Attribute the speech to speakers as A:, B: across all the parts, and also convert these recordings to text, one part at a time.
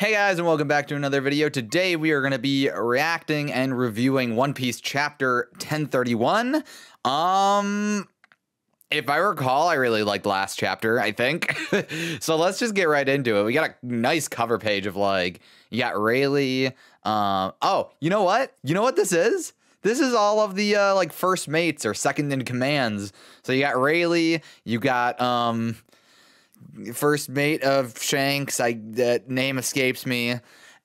A: Hey guys, and welcome back to another video. Today we are going to be reacting and reviewing One Piece chapter 1031. If I recall, I really liked last chapter, I think. So let's just get right into it. We got a nice cover page of you got Rayleigh. Oh, you know what? You know what this is? This is all of the first mates or second in commands. So you got Rayleigh, you got first mate of Shanks, that name escapes me,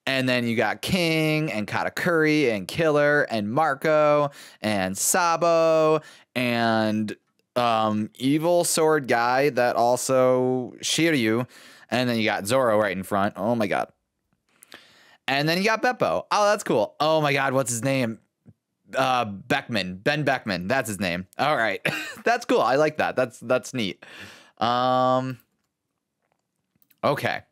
A: and then you got King and Katakuri and Killer and Marco and Sabo and evil sword guy that also Shiryu, and then you got Zoro right in front. Oh my god. And then you got Beppo. Oh, that's cool. Oh my god, what's his name? Beckman. Ben Beckman. That's his name. All right. That's cool. I like that. That's neat. Okay.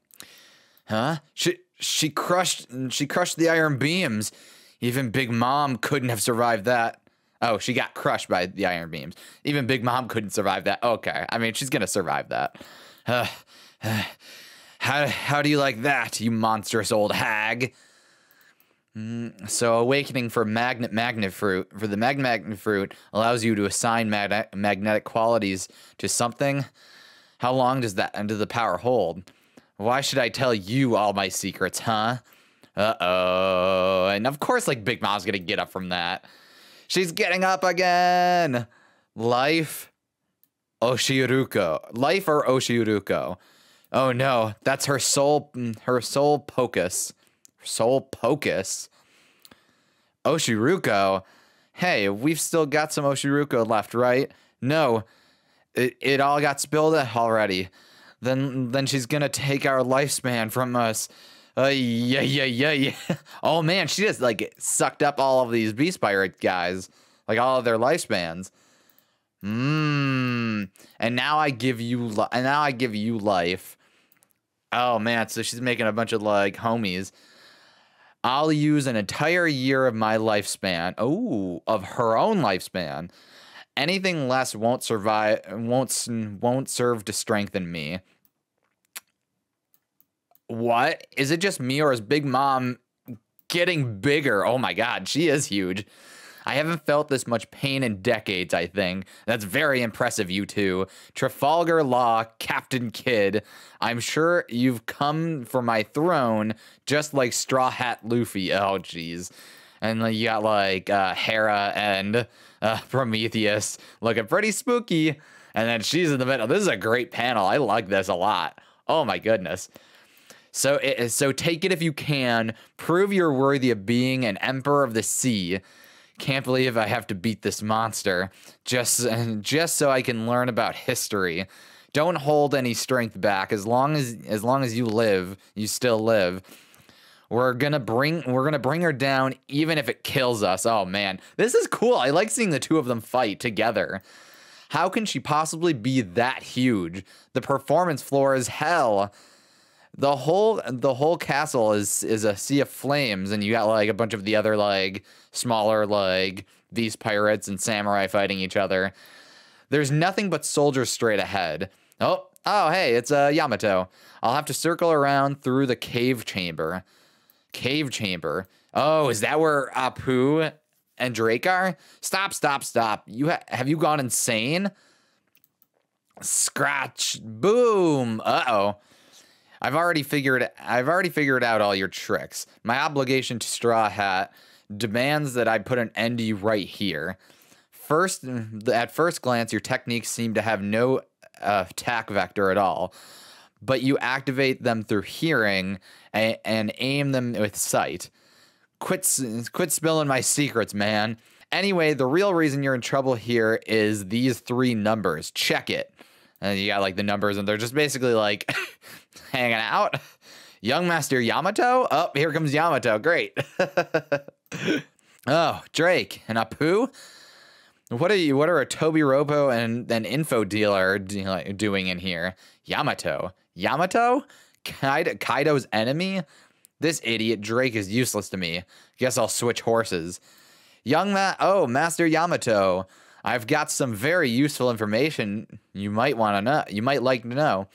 A: Huh? She crushed the iron beams. Even Big Mom couldn't have survived that. Oh, she got crushed by the iron beams. Even Big Mom couldn't survive that. Okay. I mean, she's going to survive that. How do you like that, you monstrous old hag? So awakening for magnet fruit. For the magnet fruit allows you to assign magnetic qualities to something. How long does the power hold? Why should I tell you all my secrets, huh? Uh-oh. And of course, Big Mom's gonna get up from that. She's getting up again. Life Oshiruko. Life or Oshiruko. Oh no, that's her soul pocus. Soul pocus. Oshiruko. Hey, we've still got some Oshiruko left, right? No. It all got spilled already. Then she's gonna take our lifespan from us. Yeah. Oh man, she just sucked up all of these Beast Pirate guys, all of their lifespans. And now I give you life. Oh man, so she's making a bunch of homies. I'll use an entire year of my lifespan. Oh, of her own lifespan. Anything less won't survive. Won't serve to strengthen me. What? Is it just me, or is Big Mom getting bigger? Oh my god, she is huge. I haven't felt this much pain in decades, I think. That's very impressive, you two. Trafalgar Law, Captain Kidd. I'm sure you've come for my throne, just like Straw Hat Luffy. Oh, jeez. And you got Hera and Prometheus looking pretty spooky. And then she's in the middle. This is a great panel. I like this a lot. Oh my goodness. So take it if you can. Prove you're worthy of being an emperor of the sea. Can't believe I have to beat this monster just so I can learn about history. Don't hold any strength back. As long as you live, you still live. We're gonna bring her down even if it kills us. Oh man, this is cool. I like seeing the two of them fight together. How can she possibly be that huge? The performance floor is hell. The whole castle is a sea of flames, and you got a bunch of the other smaller these pirates and samurai fighting each other. There's nothing but soldiers straight ahead. Oh hey, it's Yamato. I'll have to circle around through the cave chamber. Cave chamber. Oh, is that where Apu and Drake are? Stop. Have you gone insane? Scratch. Boom. Uh-oh. I've already figured out all your tricks. My obligation to Straw Hat demands that I put an end to you right here. At first glance, your techniques seem to have no attack vector at all. But you activate them through hearing and aim them with sight. Quit spilling my secrets, man. Anyway, the real reason you're in trouble here is these three numbers. Check it. And you got the numbers, and they're just basically hanging out. Young Master Yamato? Oh, here comes Yamato. Great. Oh, Drake and Apu? What are a Toby Ropo and an info dealer doing in here? Yamato? Kaido's enemy? This idiot Drake is useless to me. Guess I'll switch horses. Master Yamato. I've got some very useful information you might like to know.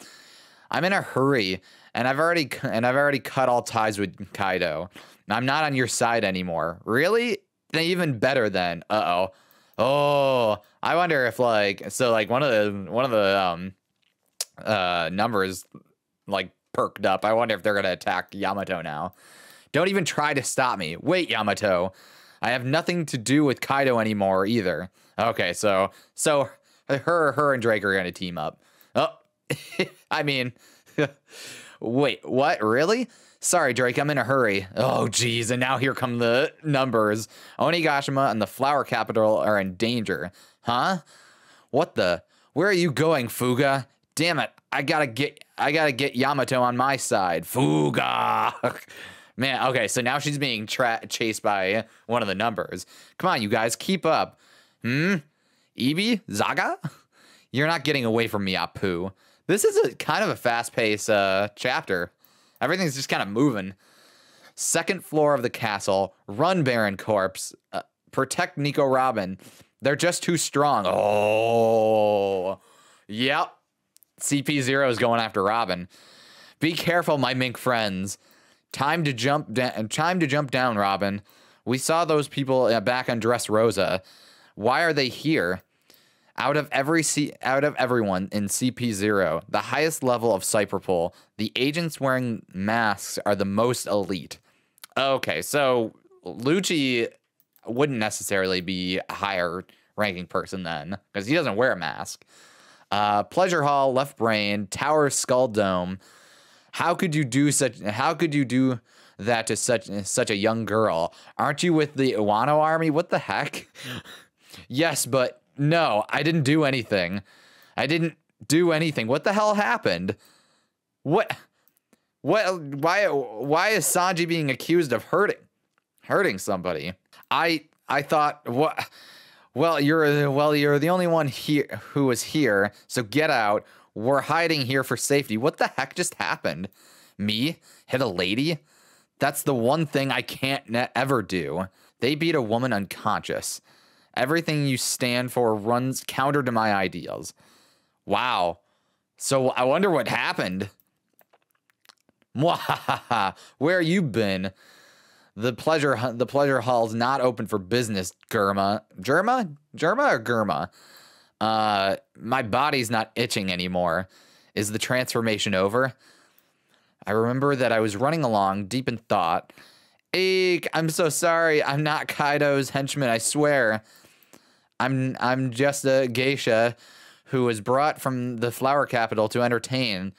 A: I'm in a hurry, And I've already cut all ties with Kaido. I'm not on your side anymore. Really? Even better then. Uh-oh. Oh, I wonder if like one of the numbers like perked up. I wonder if they're gonna attack Yamato now. Don't even try to stop me. Wait, Yamato. I have nothing to do with Kaido anymore either. Okay, so her and Drake are gonna team up. Oh, I mean, wait, what? Really? Sorry, Drake, I'm in a hurry. Oh, geez, and now here come the numbers. Onigashima and the Flower Capital are in danger. Huh? What the? Where are you going, Fuga? Damn it, I gotta get Yamato on my side. Fuga! Man, okay, so now she's being chased by one of the numbers. Come on, you guys, keep up. Ibi? Zaga? You're not getting away from me, Apu. This is a kind of a fast-paced chapter. Everything's just kind of moving. Second floor of the castle. Run, Baron Corpse. Protect Nico Robin. They're just too strong. Oh. Yep. CP0 is going after Robin. Be careful, my mink friends. Time to jump down, Robin. We saw those people back on Dressrosa. Why are they here? Out of everyone in CP0, the highest level of Cyberpol, the agents wearing masks are the most elite. Okay, so Lucci wouldn't necessarily be a higher ranking person then, because he doesn't wear a mask. Pleasure Hall, Left Brain, Tower Skull Dome. How could you do that to such a young girl? Aren't you with the Iwano army? What the heck? Yes, but no, I didn't do anything. I didn't do anything. What the hell happened? What? Why is Sanji being accused of hurting somebody? I thought, what? Well, you're the only one here who was here, so get out. We're hiding here for safety. What the heck just happened? Me? Hit a lady? That's the one thing I can't ever do. They beat a woman unconscious. Everything you stand for runs counter to my ideals. Wow. So I wonder what happened. Mwahaha. Where you been? The pleasure hall's not open for business, Germa. Germa or Germa? My body's not itching anymore. Is the transformation over? I remember that I was running along, deep in thought. Eek, I'm so sorry. I'm not Kaido's henchman, I swear. I'm just a geisha who was brought from the Flower Capital to entertain.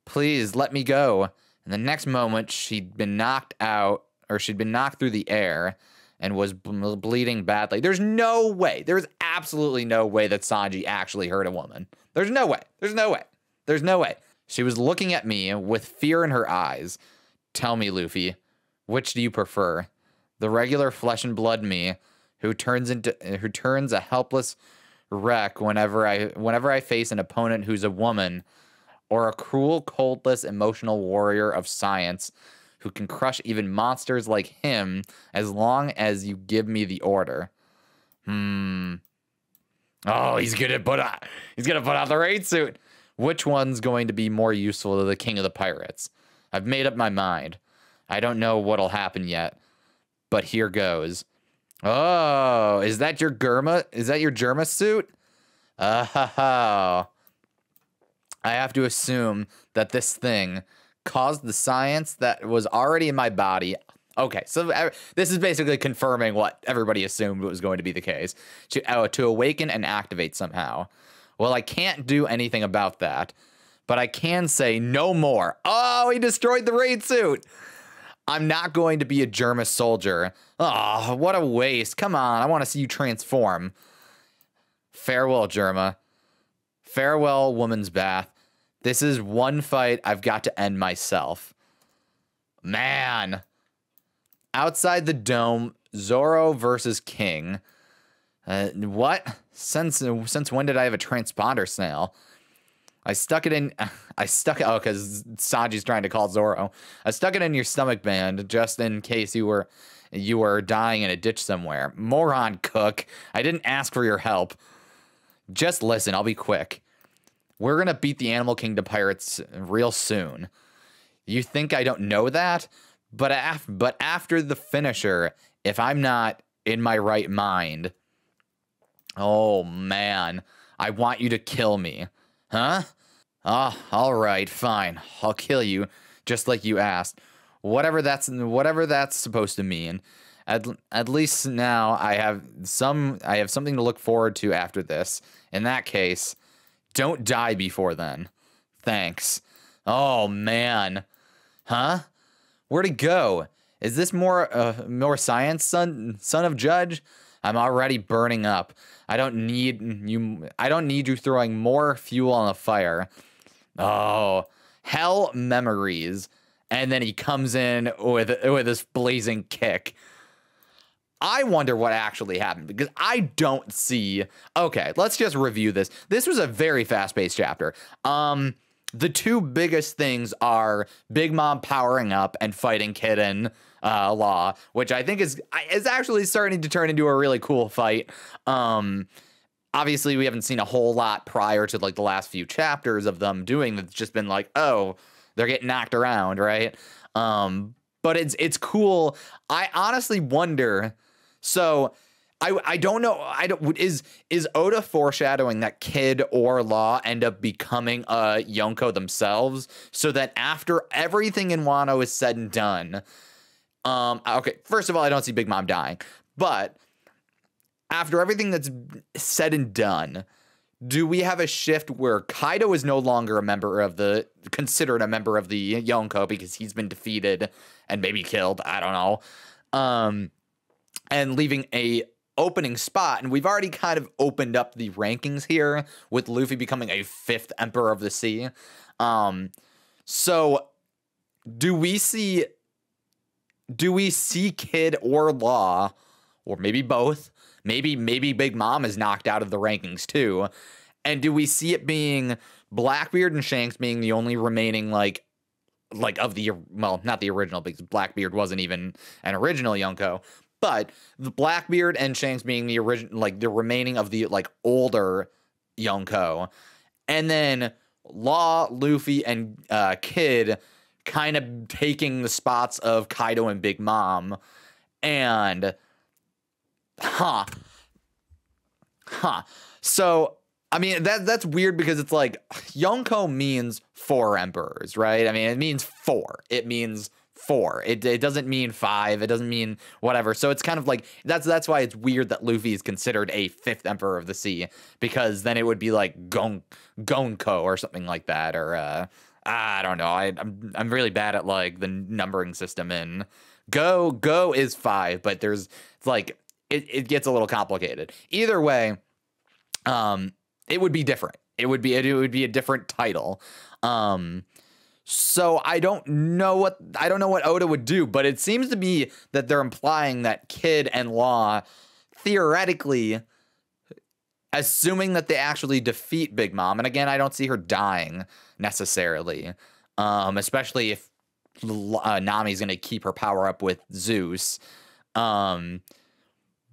A: Please, let me go. And the next moment, she'd been knocked through the air and was bleeding badly. There's no way. There's absolutely no way that Sanji actually hurt a woman. There's no way. There's no way. There's no way. She was looking at me with fear in her eyes. Tell me, Luffy, which do you prefer? The regular flesh and blood me, who turns a helpless wreck whenever I face an opponent who's a woman, or a cruel, coldless, emotional warrior of science who can crush even monsters like him as long as you give me the order. Oh, he's gonna put out the raid suit. Which one's going to be more useful to the king of the pirates? I've made up my mind. I don't know what'll happen yet, but here goes. Oh, is that your Germa? Is that your Germa suit? Oh. I have to assume that this thing caused the science that was already in my body. Okay, so this is basically confirming what everybody assumed was going to be the case. To awaken and activate somehow. Well, I can't do anything about that, but I can say no more. Oh, he destroyed the raid suit. I'm not going to be a Germa soldier. Oh, what a waste. Come on, I want to see you transform. Farewell, Germa. Farewell, woman's bath. This is one fight I've got to end myself. Man. Outside the dome, Zoro versus King. What? Since when did I have a transponder snail? Oh, because Sanji's trying to call Zoro. I stuck it in your stomach band just in case you were dying in a ditch somewhere. Moron cook. I didn't ask for your help. Just listen, I'll be quick. We're gonna beat the Animal Kingdom pirates real soon. You think I don't know that? But after the finisher, if I'm not in my right mind, oh man, I want you to kill me. Huh? Ah, all right, fine. I'll kill you, just like you asked. Whatever that's supposed to mean. At least now I have something to look forward to after this. In that case, don't die before then. Thanks. Oh man. Huh? Where'd he go? Is this more science, son of Judge? I'm already burning up. I don't need you throwing more fuel on the fire. Oh, hell memories. And then he comes in with this blazing kick. I wonder what actually happened, because I don't see. Okay, let's just review this. This was a very fast-paced chapter. The two biggest things are Big Mom powering up and fighting Kid and Law, which I think is actually starting to turn into a really cool fight. Obviously, we haven't seen a whole lot prior to like the last few chapters of them doing. It's just been like, oh, they're getting knocked around, right? But it's cool. I honestly wonder. So I don't know. Is Oda foreshadowing that Kid or Law end up becoming Yonko themselves, so that after everything in Wano is said and done, okay, first of all, I don't see Big Mom dying, but after everything that's said and done, do we have a shift where Kaido is no longer considered a member of the Yonko because he's been defeated and maybe killed? I don't know. And leaving a opening spot, and we've already kind of opened up the rankings here with Luffy becoming a 5th Emperor of the Sea. So do we see Kid or Law, or maybe both? Maybe Big Mom is knocked out of the rankings too. And do we see it being Blackbeard and Shanks being the only remaining like of the, well, not the original, because Blackbeard wasn't even an original Yonko, but the Blackbeard and Shanks being the original, like the remaining of the like older Yonko, and then Law, Luffy, and Kid kind of taking the spots of Kaido and Big Mom, and So I mean that's weird, because it's like Yonko means 4 emperors, right? I mean, it means 4. It means 4. It doesn't mean 5. It doesn't mean whatever. So it's kind of like that's why it's weird that Luffy is considered a 5th Emperor of the Sea, because then it would be like Gonko or something like that, or I don't know. I'm really bad at like the numbering system in Go is 5, but it's like it gets a little complicated. Either way, it would be different. It would be a different title. So I don't know what Oda would do, but it seems to be that they're implying that Kid and Law, theoretically, assuming that they actually defeat Big Mom, and again, I don't see her dying necessarily, especially if Nami's going to keep her power up with Zeus.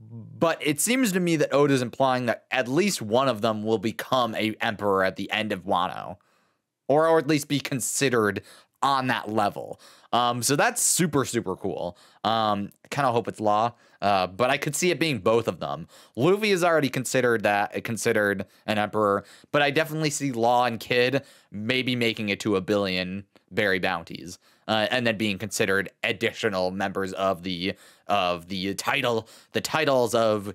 A: But it seems to me that Oda's implying that at least one of them will become a emperor at the end of Wano, or at least be considered on that level. So that's super, super cool. I kind of hope it's Law, but I could see it being both of them. Luffy is already considered an emperor, but I definitely see Law and Kid maybe making it to 1 billion berry bounties, and then being considered additional members of the titles of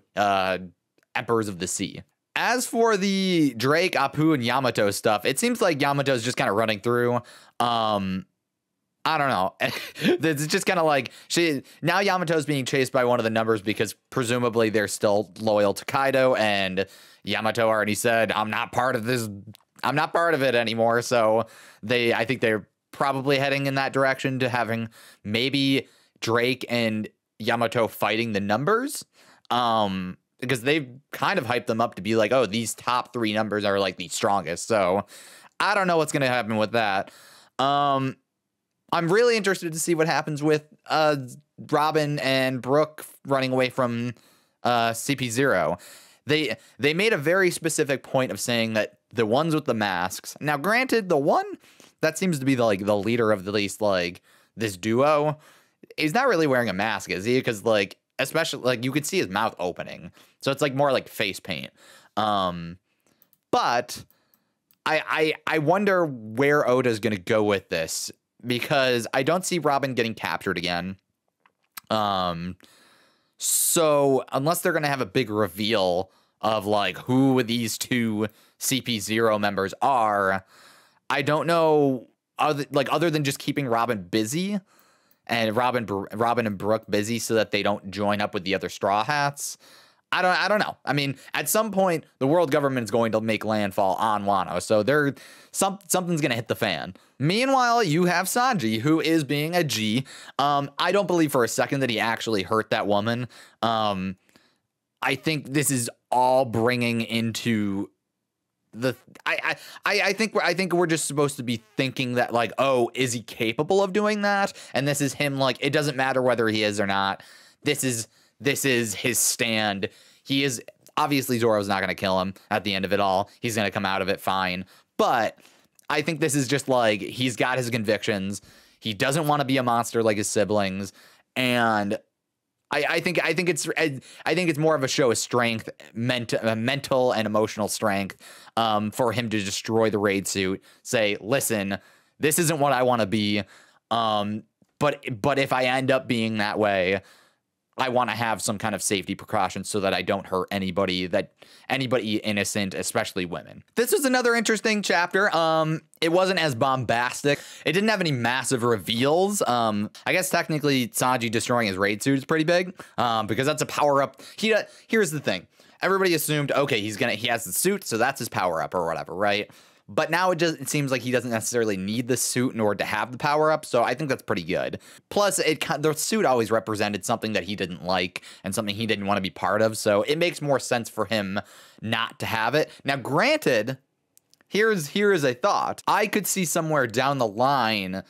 A: Emperors of the Sea. As for the Drake, Apu, and Yamato stuff, it seems like Yamato's just kind of running through. I don't know. It's just kind of like now Yamato's being chased by one of the numbers because presumably they're still loyal to Kaido, and Yamato already said, I'm not part of this. I'm not part of it anymore. So I think they're probably heading in that direction to having maybe Drake and Yamato fighting the numbers. Because they've kind of hyped them up to be like, oh, these top 3 numbers are like the strongest. So I don't know what's going to happen with that. I'm really interested to see what happens with Robin and Brooke running away from CP0. They made a very specific point of saying that the ones with the masks. Now, granted, the one that seems to be the like the leader of at least like this duo. He's not really wearing a mask, is he? Because like especially like you could see his mouth opening, so it's like more like face paint. But I wonder where Oda's gonna go with this, because I don't see Robin getting captured again. So unless they're gonna have a big reveal of like who these two CP0 members are, I don't know. Other than just keeping Robin busy and Robin and Brooke busy so that they don't join up with the other Straw Hats. I don't know. I mean, at some point, the world government is going to make landfall on Wano, so something's going to hit the fan. Meanwhile, you have Sanji, who is being a G. I don't believe for a second that he actually hurt that woman. I think this is all bringing into the. I think we're just supposed to be thinking that like, oh, is he capable of doing that? And this is him like, it doesn't matter whether he is or not. This is his stand. He is obviously Zoro's not going to kill him at the end of it all. He's going to come out of it fine. But I think this is just like he's got his convictions. He doesn't want to be a monster like his siblings, and I think it's more of a show of strength, mental and emotional strength, for him to destroy the raid suit. Say, listen, this isn't what I want to be, but if I end up being that way, I want to have some kind of safety precautions so that I don't hurt anybody innocent, especially women. This was another interesting chapter. It wasn't as bombastic. It didn't have any massive reveals. I guess technically Sanji destroying his raid suit is pretty big, because that's a power up. Here's the thing. Everybody assumed, okay, he has the suit, so that's his power up or whatever, right? But now it seems like he doesn't necessarily need the suit in order to have the power up, so I think that's pretty good. Plus, the suit always represented something that he didn't like and something he didn't want to be part of, so it makes more sense for him not to have it. Now, granted, here is a thought. I could see somewhere down the line,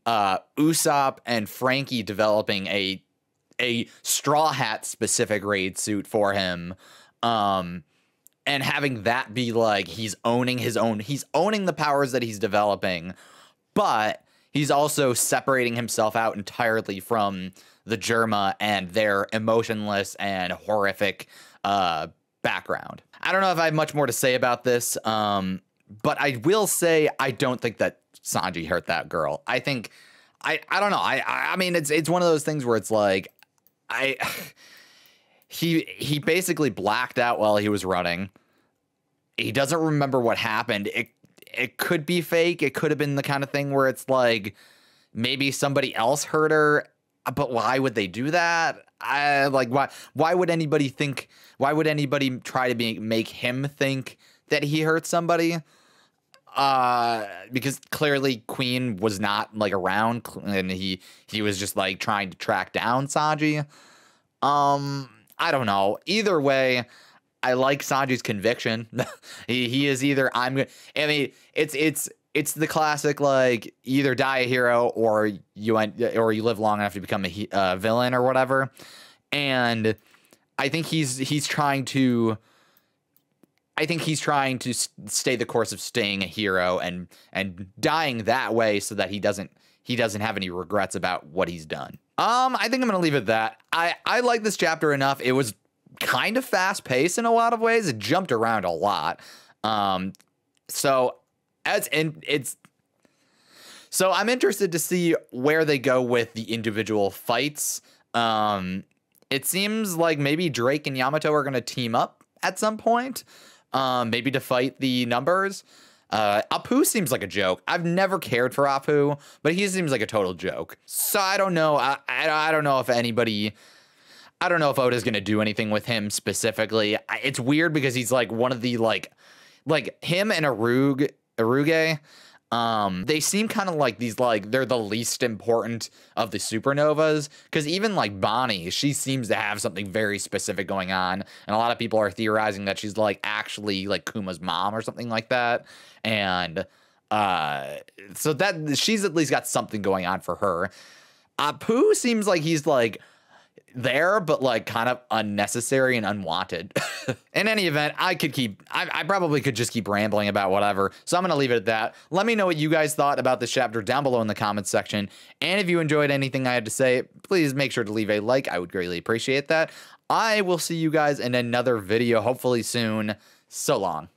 A: Usopp and Frankie developing a Straw Hat specific raid suit for him, and having that be like he's owning the powers that he's developing, but he's also separating himself out entirely from the Germa and their emotionless and horrific background. I don't know if I have much more to say about this, but I will say I don't think that Sanji hurt that girl. I think I don't know. I mean it's one of those things where it's like He basically blacked out while he was running. He doesn't remember what happened. It could be fake. It could have been the kind of thing where it's like maybe somebody else hurt her, but why would they do that? Why would anybody think? Why would anybody try to make him think that he hurt somebody? Because clearly Queen was not like around, and he was just like trying to track down Sanji. I don't know. Either way, I like Sanji's conviction. he is either I mean, it's the classic like either die a hero or you live long enough to become a villain or whatever. And I think he's trying to. I think he's trying to stay the course of staying a hero and dying that way so that he doesn't have any regrets about what he's done. I think I'm gonna leave it at that. I like this chapter enough. It was kind of fast paced in a lot of ways. It jumped around a lot. So I'm interested to see where they go with the individual fights. It seems like maybe Drake and Yamato are gonna team up at some point. Maybe to fight the numbers. Apu seems like a joke. I've never cared for Apu, but he seems like a total joke. So I don't know. I don't know if anybody. I don't know if Oda's gonna do anything with him specifically. It's weird because he's like one of the like him and Aruge. They seem kind of like these like they're the least important of the supernovas, because even like Bonnie, she seems to have something very specific going on, and a lot of people are theorizing that she's like actually like Kuma's mom or something like that. And so that she's at least got something going on for her. Apu seems like he's like there, but like kind of unnecessary and unwanted. In any event, I probably could just keep rambling about whatever. So I'm going to leave it at that. Let me know what you guys thought about this chapter down below in the comments section. And if you enjoyed anything I had to say, please make sure to leave a like. I would greatly appreciate that. I will see you guys in another video, hopefully soon. So long.